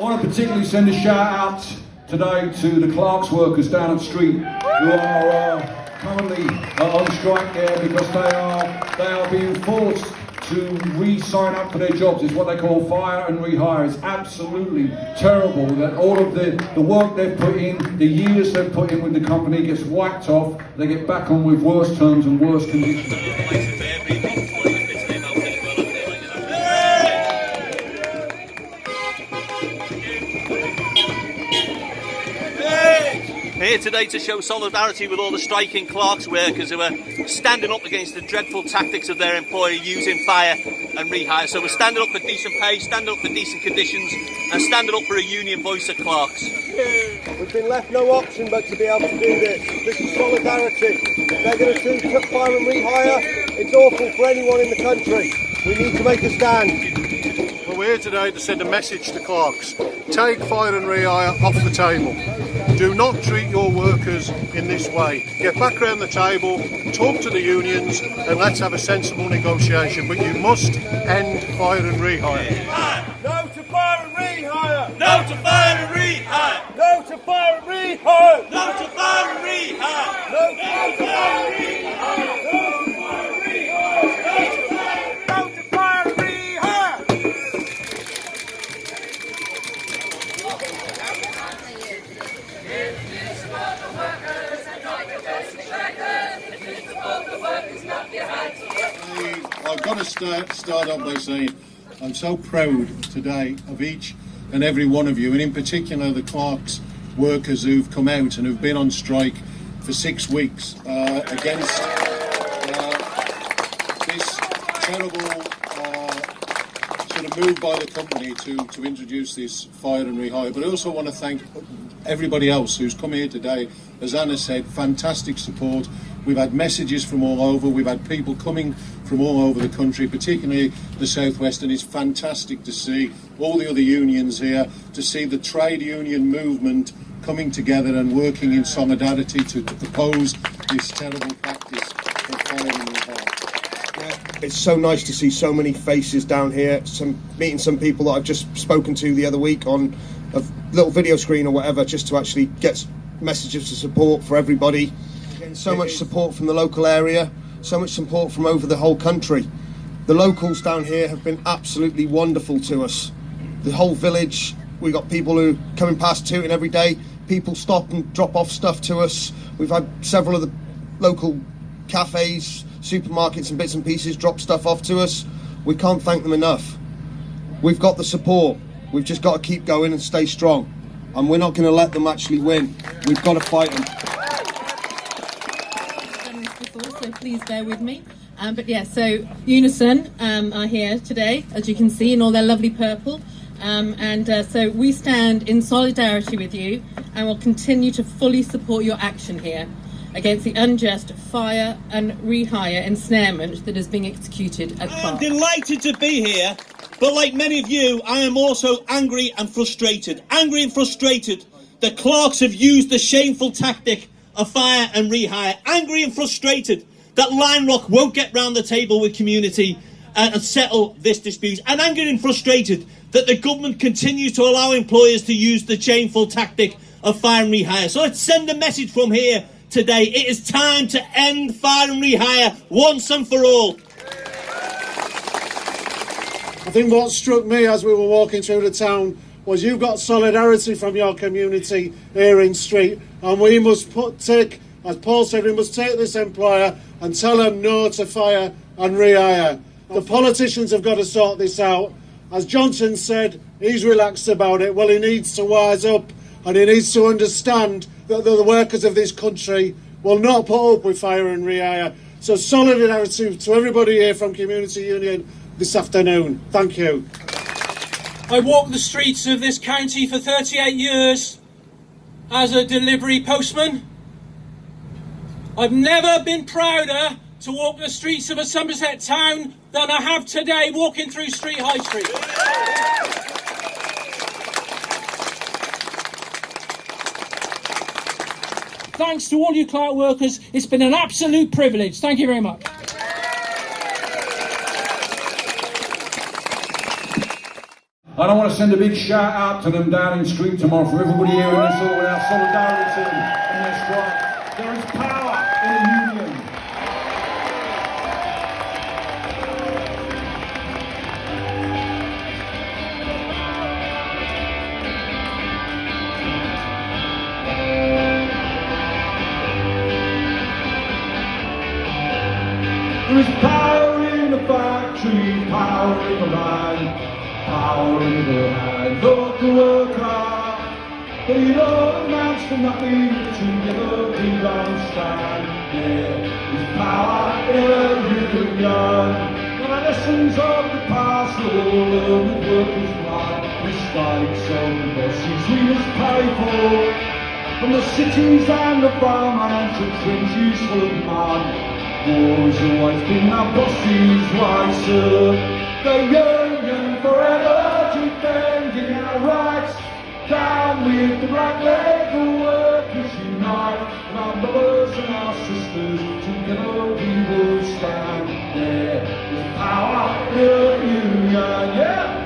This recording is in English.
I want to particularly send a shout out today to the Clarks workers down at Street who are currently on strike there because they are being forced to re-sign up for their jobs. It's what they call fire and rehire. It's absolutely terrible that all of the work they've put in, the years they've put in with the company gets wiped off. They get back on with worse terms and worse conditions. Here today to show solidarity with all the striking Clarks workers who are standing up against the dreadful tactics of their employer using fire and rehire. So we're standing up for decent pay, standing up for decent conditions and standing up for a union voice at Clarks. We've been left no option but to be able to do this. This is solidarity. They're going to do fire and rehire. It's awful for anyone in the country. We need to make a stand. Well, we're here today to send a message to Clarks. Take fire and rehire off the table. Do not treat your workers in this way. Get back around the table, talk to the unions and let's have a sensible negotiation. But you must end fire and rehire. No to fire and rehire! No to fire and rehire! No to fire and rehire! No to fire and rehire! No to fire and rehire! No to fire and rehire! I've got to start off by saying I'm so proud today of each and every one of you, and in particular the Clarks workers who've come out and who've been on strike for 6 weeks against this terrible sort of move by the company to introduce this fire and rehire. But I also want to thank everybody else who's come here today. As Anna said, fantastic support. We've had messages from all over. We've had people coming from all over the country, particularly the Southwest, and it's fantastic to see all the other unions here, to see the trade union movement coming together and working in solidarity to oppose this terrible practice of fire and rehire. It's so nice to see so many faces down here. Meeting some people that I've just spoken to the other week on a little video screen or whatever, just to actually get messages of support for everybody. Getting so much support from the local area, so much support from over the whole country. The locals down here have been absolutely wonderful to us. The whole village, we got people who coming past tooting every day. People stop and drop off stuff to us. We've had several of the local cafes, supermarkets and bits and pieces drop stuff off to us. We can't thank them enough. We've got the support. We've just got to keep going and stay strong. And we're not going to let them actually win. We've got to fight them. So please bear with me. But yeah, so Unison are here today, as you can see, in all their lovely purple. So we stand in solidarity with you and will continue to fully support your action here against the unjust fire and rehire ensnarement that is being executed at Clarks. I'm delighted to be here, but like many of you, I am also angry and frustrated. Angry and frustrated that Clarks have used the shameful tactic of fire and rehire. Angry and frustrated that Line Rock won't get round the table with community and settle this dispute. And angry and frustrated that the government continues to allow employers to use the shameful tactic of fire and rehire. So let's send a message from here today. It is time to end fire and rehire once and for all. I think what struck me as we were walking through the town was you've got solidarity from your community here in Street, and we must take, as Paul said, we must take this employer and tell them no to fire and rehire. The politicians have got to sort this out. As Johnson said, he's relaxed about it. Well, he needs to wise up and he needs to understand that the workers of this country will not put up with fire and rehire. So solidarity to everybody here from Community Union this afternoon. Thank you. I walked the streets of this county for 38 years as a delivery postman. I've never been prouder to walk the streets of a Somerset town than I have today walking through Street High Street. Thanks to all you Clark workers, it's been an absolute privilege. Thank you very much. And I want to send a big shout out to them Downing Street tomorrow, for everybody here in this hall, with our solidarity and their strike. There is power in the union. There is power in the factory, power in the land. Power in the hand of the worker, but it all amounts to nothing. Together we don't stand. There is power in a union. The lessons of the past, all of the workers' blood, mistakes of the bosses we must pay for. From the cities and the farmlands to trenches full of mud, war's always been our bosses' way, sir. The union forever defending our rights. Down with the black leg, the workers unite. And our brothers and our sisters, together we will stand.